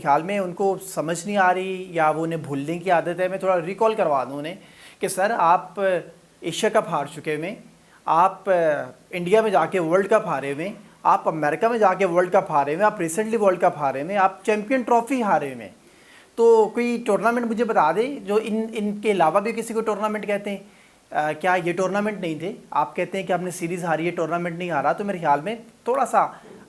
मेरे ख्याल में उनको समझ नहीं आ रही या वो उन्हें भूलने की आदत है। मैं थोड़ा रिकॉल करवा दूँ उन्हें कि सर आप एशिया कप हार चुके हुए, आप इंडिया में जाके वर्ल्ड कप हारे हुए, आप अमेरिका में जाके वर्ल्ड कप हारे हुए, आप रिसेंटली वर्ल्ड कप हारे हुए, आप चैम्पियन ट्रॉफी हारे हुए। तो कोई टूर्नामेंट मुझे बता दे जो इनके अलावा भी किसी को टूर्नामेंट कहते हैं। क्या ये टूर्नामेंट नहीं थे? आप कहते हैं कि आपने सीरीज़ हारी है, टूर्नामेंट नहीं हारा। तो मेरे ख्याल में थोड़ा सा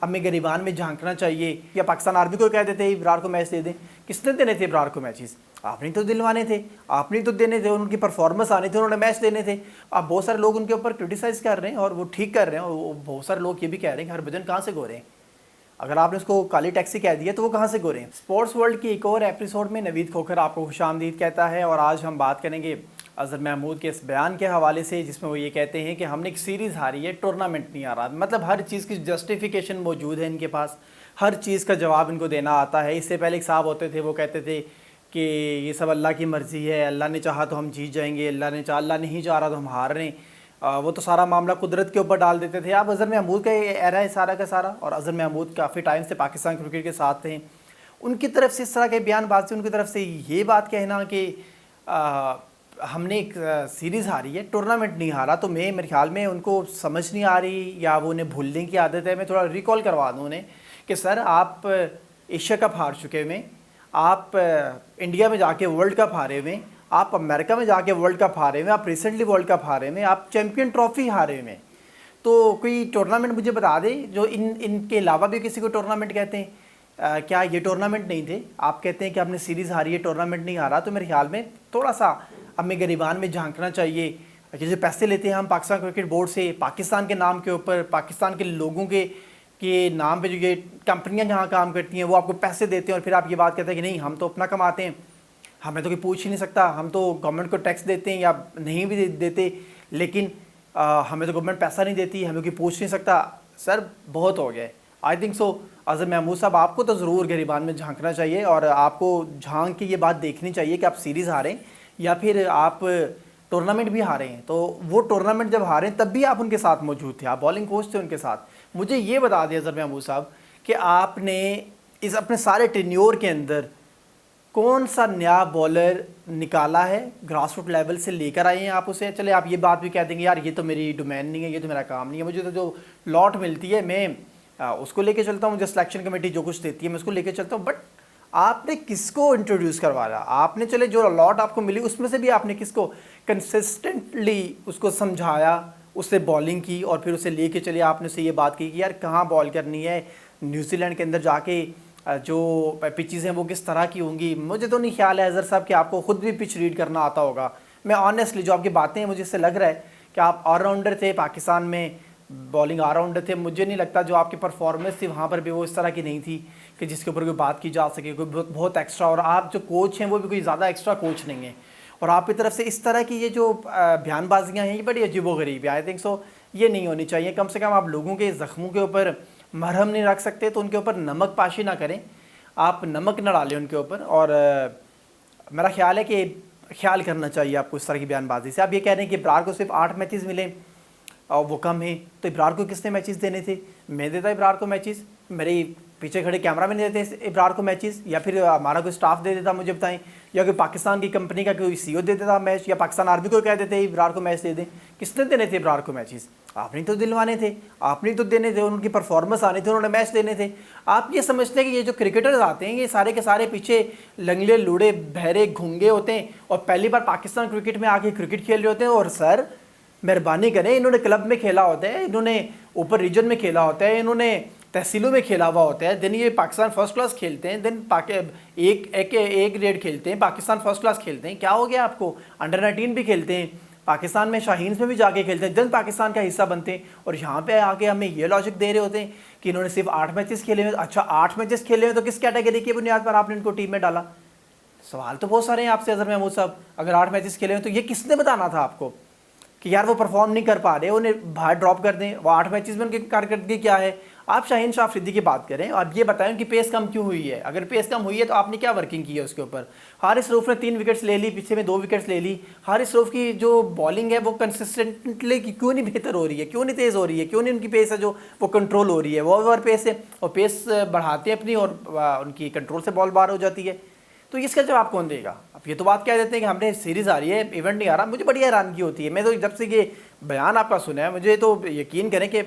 हमें गरीबान में झांकना चाहिए। या पाकिस्तान आर्मी को कह देते इब्रार को मैच दे दें। किसने देने थे इब्रार को मैचेस? आपने तो दिलवाने थे, आपने तो देने थे, उनकी परफॉर्मेंस आनी थी, उन्होंने मैच देने थे। अब बहुत सारे लोग उनके ऊपर क्रिटिसाइज़ कर रहे हैं और वो ठीक कर रहे हैं, और बहुत सारे लोग ये भी कह रहे हैं कि हरभजन कहाँ से गोरे हैं। अगर आपने उसको काली टैक्सी कह दिया तो वो कहाँ से गोरे हैं। स्पोर्ट्स वर्ल्ड की एक और एपिसोड में नवीद खोखर आपको खुशामदीद कहता है। और आज हम बात करेंगे अजहर महमूद के इस बयान के हवाले से, जिसमें वो ये कहते हैं कि हमने एक सीरीज़ हारी है, टूर्नामेंट नहीं आ रहा। मतलब हर चीज़ की जस्टिफिकेशन मौजूद है इनके पास, हर चीज़ का जवाब इनको देना आता है। इससे पहले एक साहब होते थे, वो कहते थे कि ये सब अल्लाह की मर्ज़ी है, अल्लाह ने चाहा तो हम जीत जाएंगे, अल्लाह नहीं चाह रहा तो हम हार रहे हैं। वो तो सारा मामला कुदरत के ऊपर डाल देते थे। अब अजहर महमूद का एरा है सारा का सारा, और अजहर महमूद काफ़ी टाइम से पाकिस्तान क्रिकेट के साथ थे। उनकी तरफ से इस तरह के बयानबाजी, उनकी तरफ से ये बात कहना कि हमने एक सीरीज़ हारी है, टूर्नामेंट नहीं हारा, तो मेरे ख्याल में उनको समझ नहीं आ रही या वो उन्हें भूलने की आदत है। मैं थोड़ा रिकॉल करवा दूँ उन्हें कि सर आप एशिया कप हार चुके हुए, आप इंडिया में जाके वर्ल्ड कप हारे हुए, आप अमेरिका में जाके वर्ल्ड कप हारे हुए, आप रिसेंटली वर्ल्ड कप हारे हुए, आप चैम्पियन ट्रॉफी हारे हुए। तो कोई टूर्नामेंट मुझे बता दे जो इनके अलावा भी किसी को टूर्नामेंट कहते हैं। क्या ये टूर्नामेंट नहीं थे? आप कहते हैं कि आपने सीरीज़ हारी है, टूर्नामेंट नहीं हारा। तो मेरे ख्याल में थोड़ा सा हमें गरीबान में झांकना चाहिए। जैसे पैसे लेते हैं हम पाकिस्तान क्रिकेट बोर्ड से, पाकिस्तान के नाम के ऊपर, पाकिस्तान के लोगों के नाम पे जो ये कंपनियां जहाँ काम करती हैं वो आपको पैसे देते हैं, और फिर आप ये बात कहते हैं कि नहीं हम तो अपना कमाते हैं, हमें तो कोई पूछ ही नहीं सकता, हम तो गवर्नमेंट को टैक्स देते हैं या नहीं भी देते, लेकिन हमें तो गवर्नमेंट पैसा नहीं देती, हमें कोई पूछ नहीं सकता। सर बहुत हो गया। I think so Azhar Mahmood साहब, आपको तो ज़रूर गरीबान में झांकना चाहिए, और आपको झांक के ये बात देखनी चाहिए कि आप सीरीज़ हारें या फिर आप टूर्नामेंट भी हारे हैं। तो वो टूर्नामेंट जब हारे तब भी आप उनके साथ मौजूद थे, आप बॉलिंग कोच थे उनके साथ। मुझे ये बता दें अजहर महमूद साहब कि आपने इस अपने सारे टेन्योर के अंदर कौन सा नया बॉलर निकाला है, ग्रास रूट लेवल से लेकर आए हैं आप उसे। चले आप ये बात भी कह देंगे यार ये तो मेरी डोमेन नहीं है, ये तो मेरा काम नहीं है, मुझे तो जो लॉट मिलती है मैं उसको लेके चलता हूँ, मुझे सिलेक्शन कमेटी जो कुछ देती है मैं उसको लेके चलता हूँ। बट आपने किसको इंट्रोड्यूस करवाया? आपने चले जो लॉट आपको मिली उसमें से भी आपने किसको कंसिस्टेंटली उसको समझाया, उससे बॉलिंग की, और फिर उसे लेके चले आपने उससे ये बात की कि यार कहाँ बॉल करनी है, न्यूजीलैंड के अंदर जाके जो पिचेज़ हैं वो किस तरह की होंगी। मुझे तो नहीं ख्याल है अजहर साहब कि आपको ख़ुद भी पिच रीड करना आता होगा। मैं ऑनेस्टली जो आपकी बातें हैं मुझे इससे लग रहा है कि आप ऑलराउंडर थे, पाकिस्तान में बॉलिंग ऑलराउंडर थे। मुझे नहीं लगता जो आपकी परफॉर्मेंस थी वहाँ पर भी वो इस तरह की नहीं थी कि जिसके ऊपर कोई बात की जा सके, कोई बहुत एक्स्ट्रा। और आप जो कोच हैं वो भी कोई ज़्यादा एक्स्ट्रा कोच नहीं है, और आपकी तरफ से इस तरह की ये जो बयानबाजियाँ हैं ये बड़ी अजीबोगरीब है। आई थिंक सो ये नहीं होनी चाहिए। कम से कम आप लोगों के ज़ख्मों के ऊपर मरहम नहीं रख सकते तो उनके ऊपर नमक पाशी ना करें, आप नमक न डालें उनके ऊपर। और मेरा ख्याल है कि ख्याल करना चाहिए आपको इस तरह की बयानबाजी से। आप ये कह रहे हैं कि इब्रार को सिर्फ 8 मैचेस मिले और वो कम है, तो इब्रार को किसने मैचेस देने थे? मैं देता इब्रार को मैचेस, मेरे पीछे खड़े कैमरा मैन देते इब्रार को मैचेस, या फिर हमारा कोई स्टाफ दे देता, मुझे बताएं, या कोई पाकिस्तान की कंपनी का कोई सीईओ दे देता मैच, या पाकिस्तान आर्मी को कह देते इब्रार को मैच दे दें। किसने देने थे इब्रार को मैचेस? आपने तो दिलवाने थे, आपने तो देने थे, उनकी परफॉर्मेंस आनी थी, उन्होंने मैच देने थे। आप ये समझते हैं कि ये जो क्रिकेटर्स आते हैं ये सारे के सारे पीछे लंगड़े लूड़े बहरे घूंगे होते हैं और पहली बार पाकिस्तान क्रिकेट में आके क्रिकेट खेल रहे होते हैं। और सर मेहरबानी करें, इन्होंने क्लब में खेला होता है, इन्होंने ऊपर रीजन में खेला होता है, इन्होंने तहसीलों में खेला हुआ होता है, देन ये पाकिस्तान फर्स्ट क्लास खेलते हैं, देन एक ग्रेड खेलते हैं, पाकिस्तान फर्स्ट क्लास खेलते हैं। क्या हो गया आपको? अंडर 19 भी खेलते हैं, पाकिस्तान में शाहीन्स में भी जाके खेलते हैं, देन पाकिस्तान का हिस्सा बनते हैं। और यहाँ पे आके हमें ये लॉजिक दे रहे होते हैं कि इन्होंने सिर्फ 8 मैचेस खेले हुए। अच्छा 8 मैचेस खेले हुए तो किस कैटेगरी की बुनियाद पर आपने इनको टीम में डाला? सवाल तो बहुत सारे हैं आपसे अजहर महमूद साहब। अगर 8 मैचेस खेले हुए तो ये किसने बताना था आपको कि यार वो परफॉर्म नहीं कर पा रहे, उन्हें बाहर ड्रॉप कर दें? वो 8 मैचेस में उनकी कारकर्दगी क्या है? आप शाहीन शाह अफरीदी की बात करें और ये बताएं कि पेस कम क्यों हुई है। अगर पेस कम हुई है तो आपने क्या वर्किंग की है उसके ऊपर। हारिस रऊफ ने 3 विकेट्स ले ली, पीछे में 2 विकेट्स ले ली। हारिस रऊफ की जो बॉलिंग है वो कंसिस्टेंटली क्यों नहीं बेहतर हो रही है, क्यों नहीं तेज़ हो रही है, क्यों नहीं उनकी पेस है जो वो कंट्रोल हो रही है। वो ओवर पेस है और पेस बढ़ाते हैं अपनी और उनकी कंट्रोल से बॉल बाहर हो जाती है। तो इसका जवाब कौन देगा। अब ये तो बात कह देते हैं कि हमने सीरीज़ आ रही है, इवेंट नहीं आ रहा। मुझे बड़ी हैरानगी होती है। मैं तो जब से ये बयान आपका सुना है, मुझे तो यकीन करें कि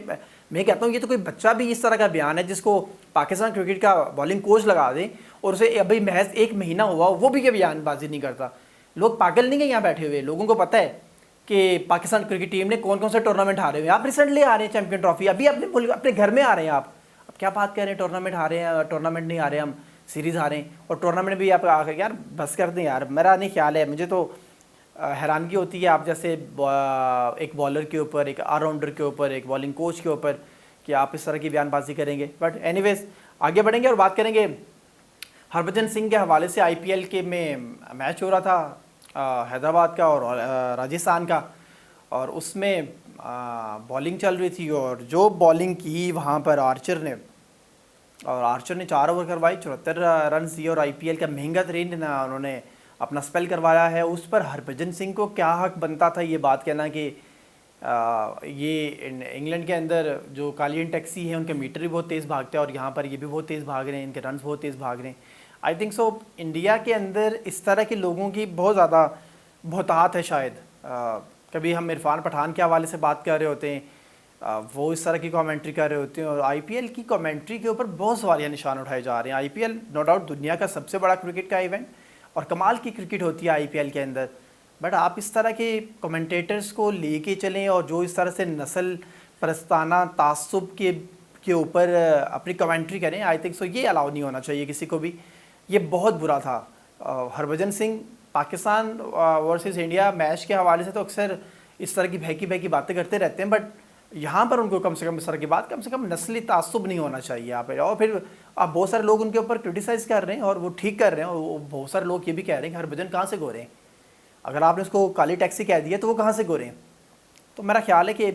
मैं कहता हूँ ये तो कोई बच्चा भी इस तरह का बयान है जिसको पाकिस्तान क्रिकेट का बॉलिंग कोच लगा दे और उसे अभी महज 1 महीना हुआ वो भी ये बयानबाजी नहीं करता। लोग पागल नहीं है यहाँ बैठे हुए, लोगों को पता है कि पाकिस्तान क्रिकेट टीम ने कौन कौन से टूर्नामेंट हारे हुए हैं। आप रिसेंटली आ रहे हैं चैंपियन ट्रॉफी, अभी अपने घर में आ रहे हैं आप। अब क्या बात कर रहे हैं टूर्नामेंट हारे हैं, टूर्नामेंट नहीं हारे, हम सीरीज़ हारे हैं और टूर्नामेंट भी आप आकर यार बस कर दें यार। मेरा नहीं ख्याल है, मुझे तो हैरानगी होती है आप जैसे एक बॉलर के ऊपर, एक ऑलराउंडर के ऊपर, एक बॉलिंग कोच के ऊपर कि आप इस तरह की बयानबाजी करेंगे। बट एनीवेज आगे बढ़ेंगे और बात करेंगे हरभजन सिंह के हवाले से। आईपीएल के में मैच हो रहा था हैदराबाद का और राजस्थान का, और उसमें बॉलिंग चल रही थी और जो बॉलिंग की वहाँ पर आर्चर ने 4 ओवर करवाई, 74 रन दिए और आईपीएल का महंगा तरीन उन्होंने अपना स्पेल करवाया है। उस पर हरभजन सिंह को क्या हक बनता था ये बात कहना कि ये इंग्लैंड के अंदर जो कालियन टैक्सी है उनके मीटर भी बहुत तेज़ भागते हैं और यहाँ पर ये भी बहुत तेज़ भाग रहे हैं, इनके रन्स बहुत तेज़ भाग रहे हैं। आई थिंक सो इंडिया के अंदर इस तरह के लोगों की बहुत ज़्यादा बहुतात है शायद। कभी हम इरफान पठान के हवाले से बात कर रहे होते हैं, वो इस तरह की कमेंट्री कर रहे होते हैं और आईपीएल की कमेंट्री के ऊपर बहुत सवालिया निशान उठाए जा रहे हैं। आईपीएल नो डाउट दुनिया का सबसे बड़ा क्रिकेट का इवेंट और कमाल की क्रिकेट होती है आईपीएल के अंदर, बट आप इस तरह के कमेंटेटर्स को लेके चलें और जो इस तरह से नस्ल परस्ताना तासुब के ऊपर अपनी कमेंट्री करें, आई थिंक सो ये अलाउ नहीं होना चाहिए किसी को भी। ये बहुत बुरा था। Harbhajan Singh Pakistan versus India match के हवाले से तो अक्सर इस तरह की बहकी बातें करते रहते हैं, बट यहाँ पर उनको कम से कम इस तरह की बात, कम से कम नस्ली तासुब नहीं होना चाहिए यहाँ पर। और फिर आप बहुत सारे लोग उनके ऊपर क्रिटिसाइज़ कर रहे हैं और वो ठीक कर रहे हैं, और बहुत सारे लोग ये भी कह रहे हैं कि हरभजन कहाँ से गोरे हैं। अगर आपने उसको काली टैक्सी कह दिया तो वो कहाँ से गोरे हैं। तो मेरा ख्याल है कि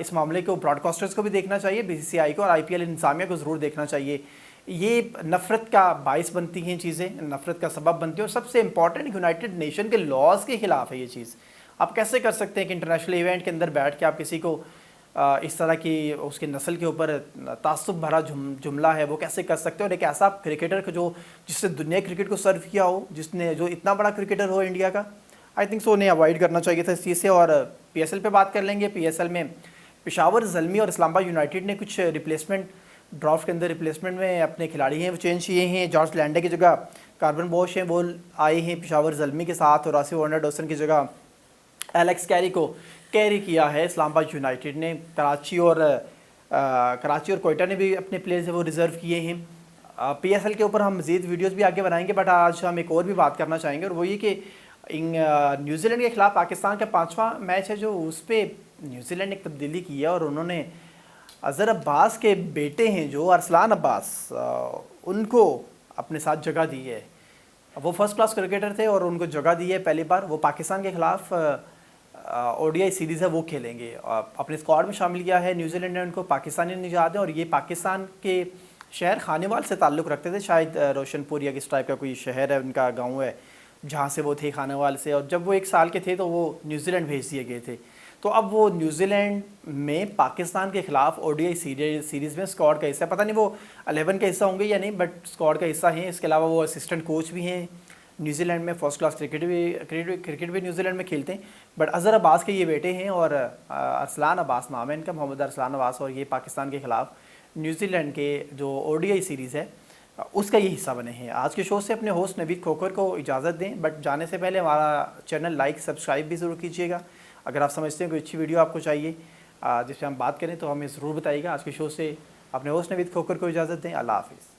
इस मामले को ब्रॉडकास्टर्स को भी देखना चाहिए, बीसीसीआई को और आईपीएल इंतजामिया को ज़रूर देखना चाहिए। ये नफ़रत का बाइस बनती हैं चीज़ें, नफ़रत का सबब बनती है और सबसे इंपॉर्टेंट यूनाइटेड नेशन के लॉज के ख़िलाफ़ है ये चीज़। आप कैसे कर सकते हैं कि इंटरनेशनल इवेंट के अंदर बैठ के आप किसी को इस तरह की उसकी नस्ल के ऊपर तासुब भरा जुमला है वो कैसे कर सकते हो। और एक ऐसा क्रिकेटर को जिसने दुनिया क्रिकेट को सर्व किया हो, जिसने जो इतना बड़ा क्रिकेटर हो इंडिया का, आई थिंक सो उन्हें अवॉइड करना चाहिए था इस चीज़ से। और पीएसएल पे बात कर लेंगे। पीएसएल में पेशावर ज़ल्मी और इस्लामाबाद यूनाइटेड ने कुछ रिप्लेसमेंट ड्राफ्ट के अंदर रिप्लेसमेंट में अपने खिलाड़ी हैं वो चेंज किए हैं। जॉर्ज लैंडे की जगह कार्बन बोश हैं वो आए हैं पेशावर ज़ल्मी के साथ, और आसिफ वार्नर डॉसन की जगह एलेक्स कैरी को कैरी किया है इस्लामाबाद यूनाइटेड ने। कराची और कोयटा ने भी अपने प्लेयर्स वो रिज़र्व किए हैं। पीएसएल के ऊपर हम मज़ीद वीडियोस भी आगे बनाएंगे, बट आज हम एक और भी बात करना चाहेंगे और वो ये कि न्यूजीलैंड के ख़िलाफ़ पाकिस्तान का 5वां मैच है जो उस पर न्यूजीलैंड ने एक तब्दीली की है और उन्होंने अज़हर अब्बास के बेटे हैं जो अरसलान अब्बास, उनको अपने साथ जगह दी है। वो फर्स्ट क्लास क्रिकेटर थे और उनको जगह दी है पहली बार। वो पाकिस्तान के ख़िलाफ़ ओडीआई सीरीज़ है वो खेलेंगे। अपने स्क्वाड में शामिल किया है न्यूजीलैंड ने उनको, पाकिस्तानी निजात है और ये पाकिस्तान के शहर खानेवाल से ताल्लुक़ रखते थे, शायद रोशनपुर या किस टाइप का कोई शहर है उनका, गांव है जहाँ से वो थे खानेवाल से। और जब वो 1 साल के थे तो वो न्यूजीलैंड भेज दिए गए थे। तो अब वो न्यूजीलैंड में पाकिस्तान के ख़िलाफ़ ओडीआई सीरीज़ में स्क्वाड का हिस्सा, पता नहीं वो 11 का हिस्सा होंगे या नहीं, बट स्क्वाड का हिस्सा हैं। इसके अलावा वो असिस्टेंट कोच भी हैं न्यूजीलैंड में, फर्स्ट क्लास क्रिकेट भी न्यूजीलैंड में खेलते हैं। बट अज़हर अब्बास के ये बेटे हैं और अरसलान अब्बास नाम है इनका, मोहम्मद अरसलान अब्बास, और ये पाकिस्तान के ख़िलाफ़ न्यूजीलैंड के जो ओडीआई सीरीज़ है उसका ये हिस्सा बने हैं। आज के शो से अपने होस्ट नवीद खोखर को इजाज़त दें, बट जाने से पहले हमारा चैनल लाइक सब्सक्राइब भी ज़रूर कीजिएगा। अगर आप समझते हैं कोई अच्छी वीडियो आपको चाहिए जिस पर हम बात करें तो हमें ज़रूर बताइएगा। आज के शो से अपने होस्ट नवीद खोखर को इजाज़त दें। अल्लाह हाफ़िज़।